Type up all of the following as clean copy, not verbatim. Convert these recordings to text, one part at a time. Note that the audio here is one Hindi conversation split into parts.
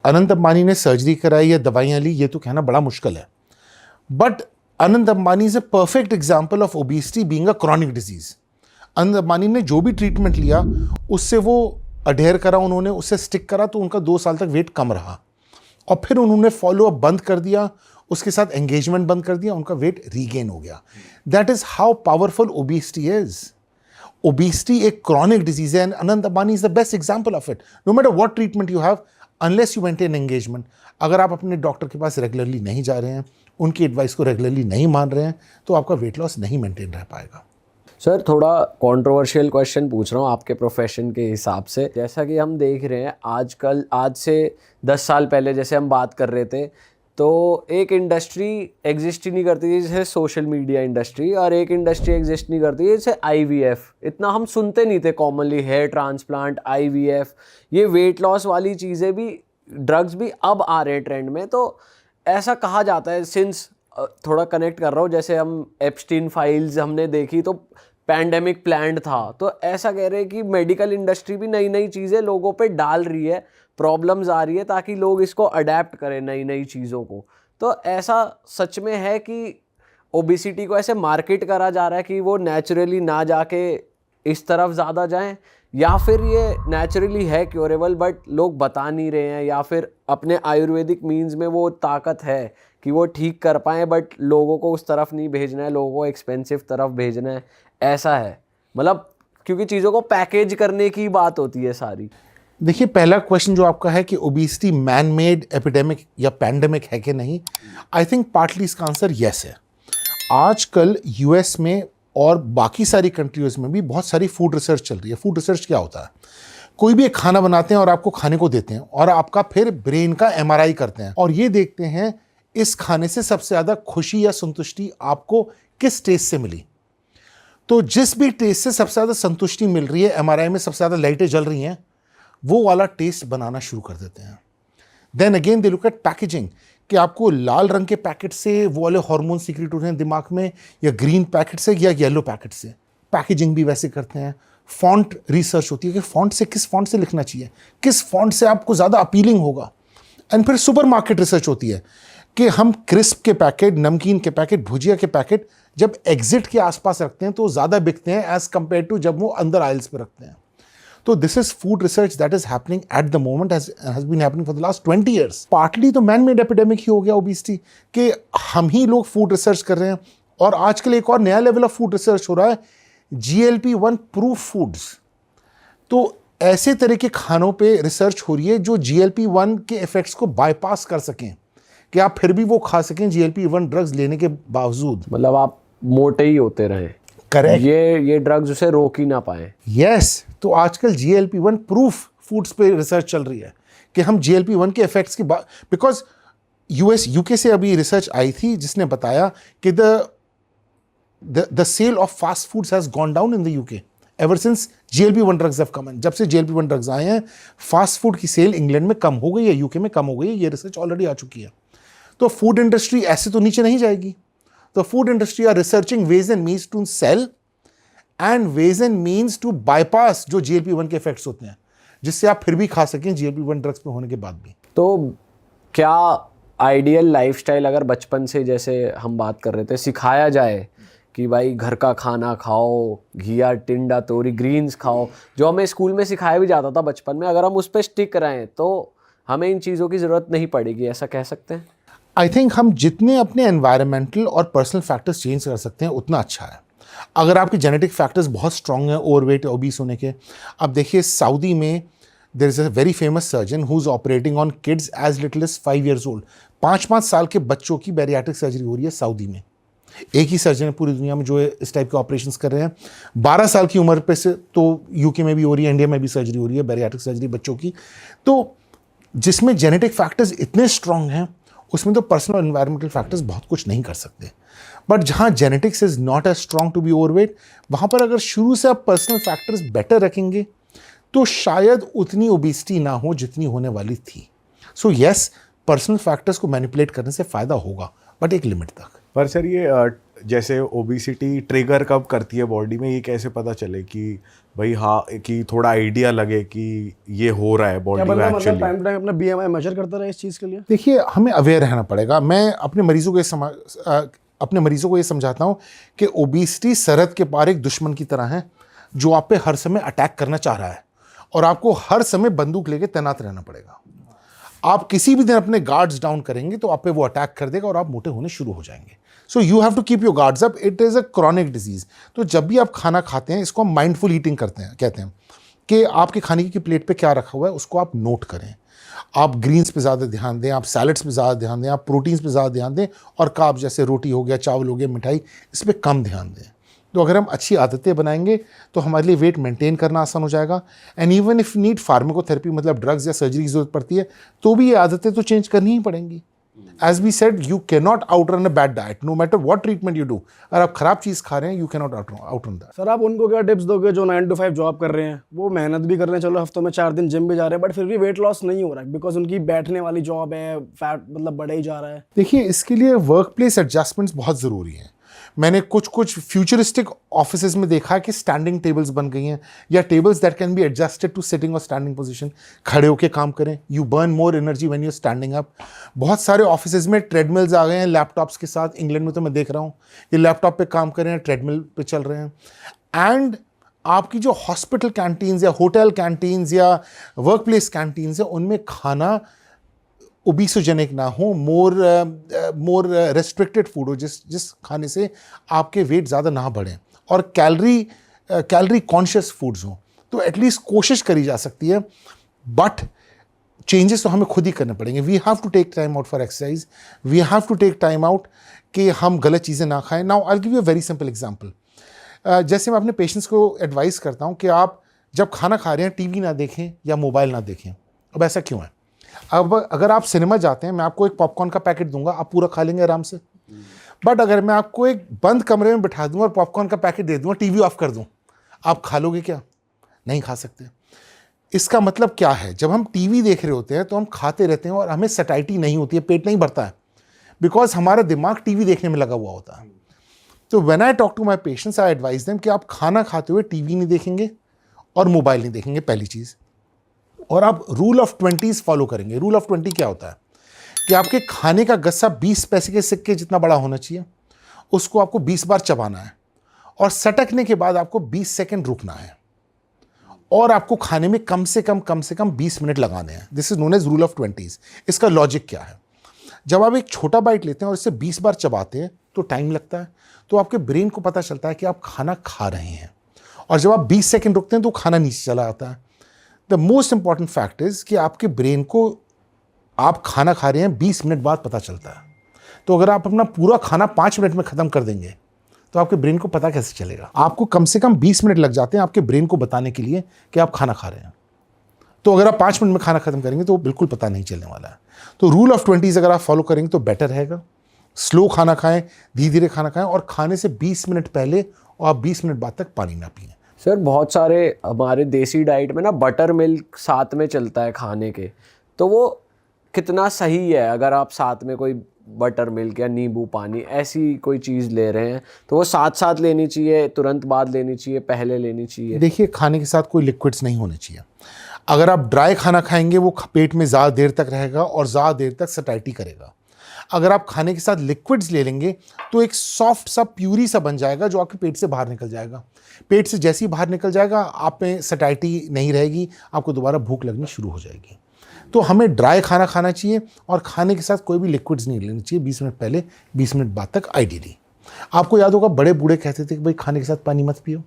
अनंत अंबानी ने सर्जरी कराई या दवाइयाँ ली, ये तो कहना बड़ा मुश्किल है, but Anant Ambani is a perfect example of obesity being a chronic disease. Anant Ambani ने जो भी ट्रीटमेंट लिया उससे वो अडेयर करा, उन्होंने उससे स्टिक करा, तो उनका 2 साल तक वेट कम रहा और फिर उन्होंने फॉलो अप बंद कर दिया, उसके साथ एंगेजमेंट बंद कर दिया, उनका वेट रीगेन हो गया। That is how powerful obesity is. Obesity एक क्रॉनिक डिजीज है and Anant Ambani is the best example of it. No matter what treatment you have, unless you maintain engagement, अगर आप अपने डॉक्टर के पास रेगुलरली नहीं जा रहे हैं, उनकी एडवाइस को रेगुलरली नहीं मान रहे हैं, तो आपका वेट लॉस नहीं मेंटेन रह पाएगा। सर थोड़ा कंट्रोवर्शियल क्वेश्चन पूछ रहा हूँ आपके प्रोफेशन के हिसाब से। जैसा कि हम देख रहे हैं आजकल, आज से 10 साल पहले जैसे हम बात कर रहे थे, तो एक इंडस्ट्री एग्जिस्ट ही नहीं करती थी जैसे सोशल मीडिया इंडस्ट्री, और एक इंडस्ट्री एग्जिस्ट नहीं करती जैसे IVF। इतना हम सुनते नहीं थे कॉमनली, हेयर ट्रांसप्लांट, IVF, ये वेट लॉस वाली चीज़ें भी, ड्रग्स भी अब आ रहे हैं ट्रेंड में। तो ऐसा कहा जाता है, सिंस थोड़ा कनेक्ट कर रहा हूँ, जैसे हम एप्स्टीन फाइल्स हमने देखी तो पैंडेमिक प्लान्ड था, तो ऐसा कह रहे हैं कि मेडिकल इंडस्ट्री भी नई नई चीज़ें लोगों पे डाल रही है, प्रॉब्लम्स आ रही है ताकि लोग इसको अडेप्ट करें नई नई चीज़ों को। तो ऐसा सच में है कि ओबेसिटी को ऐसे मार्केट करा जा रहा है कि वो नेचुरली ना जाके इस तरफ ज़्यादा जाएं, या फिर ये नेचुरली है क्योरेबल बट लोग बता नहीं रहे हैं, या फिर अपने आयुर्वेदिक मीन्स में वो ताकत है कि वो ठीक कर पाएँ बट लोगों को उस तरफ नहीं भेजना है, लोगों को एक्सपेंसिव तरफ भेजना है, ऐसा है? मतलब क्योंकि चीज़ों को पैकेज करने की बात होती है सारी। देखिए, पहला क्वेश्चन जो आपका है कि ओबेसिटी मैन मेड एपिडेमिक या पैंडेमिक है कि नहीं, आई थिंक पार्टली इसका आंसर येस है। आजकल US में और बाकी सारी कंट्रीज में भी बहुत सारी फूड रिसर्च चल रही है। फूड रिसर्च क्या होता है? कोई भी एक खाना बनाते हैं और आपको खाने को देते हैं और आपका फिर ब्रेन का MRI करते हैं और ये देखते हैं इस खाने से सबसे ज़्यादा खुशी या संतुष्टि आपको किस टेस्ट से मिली। तो जिस भी टेस्ट से सबसे ज़्यादा संतुष्टि मिल रही है, MRI में सबसे ज़्यादा लाइटें जल रही हैं, वो वाला टेस्ट बनाना शुरू कर देते हैं। Then again they look at packaging, कि आपको लाल रंग के पैकेट से वो वाले हार्मोन सीक्रेट हो रहे हैं दिमाग में, या ग्रीन पैकेट से या येलो पैकेट से। पैकेजिंग भी वैसे करते हैं। फॉन्ट रिसर्च होती है कि फॉन्ट से, किस फॉन्ट से लिखना चाहिए, किस फॉन्ट से आपको ज़्यादा अपीलिंग होगा। एंड फिर सुपर मार्केट रिसर्च होती है कि हम क्रिस्प के पैकेट, नमकीन के पैकेट, भुजिया के पैकेट जब एग्जिट के आसपास रखते हैं तो ज़्यादा बिकते हैं एज कंपेयर टू जब वो अंदर आइल्स पे रखते हैं। तो this is food research that is happening at the moment, has been happening for the last 20 years। Partly तो मैन मेड एपिडेमिक ही हो गया ओबेसिटी, कि हम ही लोग फूड रिसर्च कर रहे हैं। और आजकल एक और नया लेवल ऑफ फूड रिसर्च हो रहा है, GLP-1 प्रूफ फूड्स। तो ऐसे तरह के खानों पे रिसर्च हो रही है जो GLP-1 के इफेक्ट्स को बाईपास कर सकें, कि आप फिर भी वो खा सकें GLP-1 ड्रग्स लेने के बावजूद। मतलब आप मोटे ही होते रहें। करेक्ट। ये ड्रग्स उसे रोक ही ना पाए। यस। तो आजकल GLP-1 प्रूफ फूड्स पे रिसर्च चल रही है कि हम GLP-1 के इफेक्ट्स की बात, बिकॉज UK से अभी रिसर्च आई थी जिसने बताया कि the sale of fast foods has gone down in the UK ever since GLP-1 drugs have come in. जब से GLP-1 ड्रग्स आए हैं, फास्ट फूड की सेल इंग्लैंड में कम हो गई है, UK में कम हो गई है। ये रिसर्च ऑलरेडी आ चुकी है। तो फूड इंडस्ट्री ऐसे तो नीचे नहीं जाएगी। तो food industry are researching ways and means to sell and ways and means to bypass जो GLP-1 के इफेक्ट्स होते हैं, जिससे आप फिर भी खा सकें GLP-1 ड्रग्स पे होने के बाद भी। तो क्या आइडियल लाइफस्टाइल अगर बचपन से, जैसे हम बात कर रहे थे, सिखाया जाए कि भाई घर का खाना खाओ, घिया, टिंडा, तोरी, ग्रीन्स खाओ, जो हमें स्कूल में सिखाया भी जाता था बचपन में, अगर हम उस पर स्टिक रहें तो हमें इन चीज़ों की ज़रूरत नहीं पड़ेगी, ऐसा कह सकते हैं? आई थिंक हम जितने अपने एनवायरमेंटल और पर्सनल फैक्टर्स चेंज कर सकते हैं उतना अच्छा है। अगर आपके जेनेटिक फैक्टर्स बहुत स्ट्रॉन्ग हैं ओवरवेट या ओबीस होने के, अब देखिए सऊदी में there is a very famous surgeon who is operating on kids as little as 5 years old। 5-5 साल के बच्चों की बैरियाट्रिक सर्जरी हो रही है सऊदी में। एक ही सर्जन है पूरी दुनिया में जो इस टाइप के ऑपरेशंस कर रहे हैं। 12 साल की उम्र पे से तो UK में भी हो रही है, इंडिया में भी सर्जरी हो रही है, बैरियाट्रिक सर्जरी बच्चों की। तो जिसमें जेनेटिक फैक्टर्स इतने स्ट्रॉन्ग हैं, उसमें तो पर्सनल एनवायरमेंटल फैक्टर्स बहुत कुछ नहीं कर सकते। बट जहाँ genetics is not as strong to be overweight, वहाँ पर अगर शुरू से आप पर्सनल फैक्टर्स बेटर रखेंगे तो शायद उतनी ओबेसिटी ना हो जितनी होने वाली थी। सो येस, पर्सनल फैक्टर्स को मैनिपुलेट करने से फ़ायदा होगा, बट एक लिमिट तक। पर सर ये जैसे ओबिसिटी ट्रिगर कब करती है बॉडी में, ये कैसे पता चले कि भाई हाँ कि थोड़ा आइडिया लगे कि ये हो रहा है बॉडी में मतलब एक्चुअली? टाइम टू टाइम अपना बीएमआई मेजर करता रहे इस चीज़ के लिए? देखिए, हमें अवेयर रहना पड़ेगा। मैं अपने मरीजों को ये समझाता हूँ कि ओबिसिटी सरहद के पार एक दुश्मन की तरह है जो आप पे हर समय अटैक करना चाह रहा है और आपको हर समय बंदूक लेके तैनात रहना पड़ेगा। आप किसी भी दिन अपने गार्ड्स डाउन करेंगे तो आप पे वो अटैक कर देगा और आप मोटे होने शुरू हो जाएंगे। So you have to keep your guards up. It is a chronic disease. तो जब भी आप खाना खाते हैं, इसको हम माइंडफुल ईटिंग कहते हैं कि आपके खाने की प्लेट पे क्या रखा हुआ है उसको आप नोट करें। आप ग्रीन्स पे ज़्यादा ध्यान दें, आप सैलड्स पे ज़्यादा ध्यान दें, आप प्रोटीन्स पे ज़्यादा ध्यान दें और कार्ब जैसे रोटी हो गया, चावल हो गया, मिठाई, इस पर कम ध्यान दें। तो अगर हम अच्छी आदतें बनाएंगे तो हमारे लिए वेट मेंटेन करना आसान हो जाएगा। And even if need pharmacotherapy, मतलब ड्रग्स या सर्जरी की जरूरत पड़ती है, तो भी ये आदतें तो चेंज करनी ही पड़ेंगी। As we said, you can not outrun a bad diet no matter what treatment you do. अगर आप खराब चीज़ खा रहे हैं, you can not outrun that. Sir आप उनको क्या टिप्स दोगे जो 9 to 5 जॉब कर रहे हैं, वो मेहनत भी कर रहे हैं, चलो हफ्तों में 4 दिन जिम भी जा रहे हैं, बट फिर भी वेट लॉस नहीं हो रहा है बिकॉज उनकी बैठने वाली जॉब है, फैट मतलब बढ़े ही जा रहा है? देखिए, इसके लिए वर्क प्लेस एडजस्टमेंट्स बहुत ज़रूरी हैं। मैंने कुछ फ्यूचरिस्टिक ऑफिसेज में देखा है कि स्टैंडिंग टेबल्स बन गई हैं या tables that can be adjusted to sitting और स्टैंडिंग पोजीशन। खड़े होकर काम करें, you burn more energy when you standing up. बहुत सारे ऑफिसेज में ट्रेडमिल्स आ गए हैं लैपटॉप्स के साथ। इंग्लैंड में तो मैं देख रहा हूँ ये लैपटॉप पे काम कर रहे हैं, ट्रेडमिल पे चल रहे हैं। एंड आपकी जो हॉस्पिटल कैंटीन्स या होटल कैंटीन्स या वर्क प्लेस कैंटीन्स है, उनमें खाना ओबीसोजेनिक ना हो, मोर रेस्ट्रिक्टेड फूड हो, जिस खाने से आपके वेट ज़्यादा ना बढ़े, और कैलोरी कॉन्शियस फूड्स हो। तो एटलीस्ट कोशिश करी जा सकती है, बट चेंजेस तो हमें खुद ही करने पड़ेंगे। We have to take time out for exercise, we have to take time out कि हम गलत चीज़ें ना खाएं। Now I will give you a very simple example. जैसे मैं अपने पेशेंट्स को एडवाइस करता हूं कि आप जब खाना खा रहे हैं टीवी ना देखें या मोबाइल ना देखें। अब ऐसा क्यों है? अब अगर आप सिनेमा जाते हैं, मैं आपको एक पॉपकॉर्न का पैकेट दूंगा, आप पूरा खा लेंगे आराम से। बट अगर मैं आपको एक बंद कमरे में बिठा दूं और पॉपकॉर्न का पैकेट दे दूंगा, टीवी ऑफ कर दूं, आप खा लोगे क्या? नहीं खा सकते। इसका मतलब क्या है? जब हम टीवी देख रहे होते हैं तो हम खाते रहते हैं और हमें सटाइटी नहीं होती है, पेट नहीं भरता है, बिकॉज हमारा दिमाग टीवी देखने में लगा हुआ होता है। तो when I talk to my patients, I advise them कि आप खाना खाते हुए टीवी नहीं देखेंगे और मोबाइल नहीं देखेंगे, पहली चीज़। और आप रूल ऑफ 20s फॉलो करेंगे। रूल ऑफ 20 क्या होता है कि आपके खाने का गस्सा 20 पैसे के सिक्के जितना बड़ा होना चाहिए, उसको आपको 20 बार चबाना है और सटकने के बाद आपको 20 सेकंड रुकना है और आपको खाने में कम से कम 20 मिनट लगाने हैं। This is known as rule of 20s। इसका लॉजिक क्या है? जब आप एक छोटा बाइट लेते हैं और इससे 20 बार चबाते हैं तो टाइम लगता है, तो आपके ब्रेन को पता चलता है कि आप खाना खा रहे हैं, और जब आप 20 सेकंड रुकते हैं तो खाना नीचे चला आता है। The most important fact is कि आपके ब्रेन को आप खाना खा रहे हैं 20 मिनट बाद पता चलता है। तो अगर आप अपना पूरा खाना 5 मिनट में ख़त्म कर देंगे तो आपके ब्रेन को पता कैसे चलेगा? आपको कम से कम 20 मिनट लग जाते हैं आपके ब्रेन को बताने के लिए कि आप खाना खा रहे हैं। तो अगर आप 5 मिनट में खाना खत्म करेंगे तो बिल्कुल पता नहीं चलने वाला है। तो रूल ऑफ 20s अगर आप फॉलो करेंगे तो बेटर रहेगा। स्लो खाना खाएं, धीरे धीरे खाना खाएं, और खाने से 20 मिनट पहले और आप 20 मिनट बाद तक पानी ना पिएं। सर बहुत सारे हमारे देसी डाइट में ना बटर मिल्क साथ में चलता है खाने के, तो वो कितना सही है? अगर आप साथ में कोई बटर मिल्क या नींबू पानी ऐसी कोई चीज़ ले रहे हैं तो वो साथ साथ लेनी चाहिए, तुरंत बाद लेनी चाहिए, पहले लेनी चाहिए? देखिए, खाने के साथ कोई लिक्विड्स नहीं होने चाहिए। अगर आप ड्राई खाना खाएंगे वो पेट में ज़्यादा देर तक रहेगा और ज़्यादा देर तक सटाइटी करेगा। अगर आप खाने के साथ लिक्विड्स ले लेंगे तो एक सॉफ्ट सा प्यूरी सा बन जाएगा जो आपके पेट से बाहर निकल जाएगा। पेट से जैसे ही बाहर निकल जाएगा आप में सटाइटी नहीं रहेगी, आपको दोबारा भूख लगनी शुरू हो जाएगी। तो हमें ड्राई खाना खाना चाहिए और खाने के साथ कोई भी लिक्विड्स नहीं लेनी चाहिए 20 मिनट पहले, 20 मिनट बाद तक आइडियली। आपको याद होगा बड़े बूढ़े कहते थे कि भाई खाने के साथ पानी मत पियो,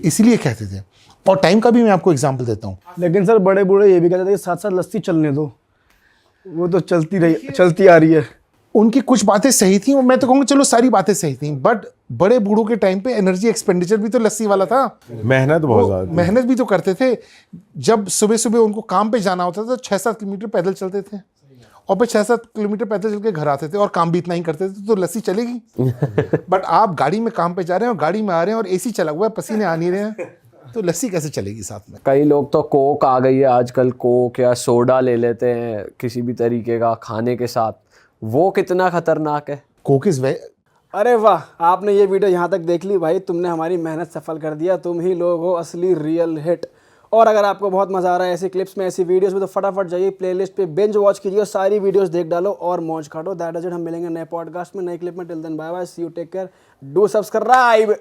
इसीलिए कहते थे। और टाइम का भी मैं आपको एग्जाम्पल देता हूँ। लेकिन सर बड़े बूढ़े ये भी कहते थे कि साथ साथ लस्सी चलने दो, वो तो चलती आ रही है। उनकी कुछ बातें सही थी, मैं तो कहूँगा चलो सारी बातें सही थी, बट बड़े बूढ़ों के टाइम पे एनर्जी एक्सपेंडिचर भी तो लस्सी वाला था। मेहनत बहुत ज़्यादा, मेहनत भी तो करते थे। जब सुबह सुबह उनको काम पे जाना होता था तो 6-7 किलोमीटर पैदल चलते थे और फिर 6-7 किलोमीटर पैदल चल के घर आते थे और काम भी इतना ही करते थे, तो लस्सी चलेगी। बट आप गाड़ी में काम पे जा रहे हैं और गाड़ी में आ रहे हैं और एसी चला हुआ है, पसीने आ नहीं रहे हैं, तो लस्सी कैसे चलेगी साथ में? कई लोग तो कोक आ गई है आजकल, कोक या सोडा ले लेते हैं किसी भी तरीके का खाने के साथ, वो कितना खतरनाक है? कोक इज अरे वाह, आपने ये वीडियो यहाँ तक देख ली भाई, तुमने हमारी मेहनत सफल कर दिया। तुम ही लोग हो असली रियल हिट। और अगर आपको बहुत मजा आ रहा है ऐसी क्लिप्स में, ऐसी वीडियोस में, तो फटाफट जाइए प्लेलिस्ट पे, बिंज वॉच कीजिए, सारी वीडियोस देख डालो और मौज काटो। दैट इज इट। हम मिलेंगे नए पॉडकास्ट में, नए क्लिप में। Till then bye bye, see you, take care, do subscribe.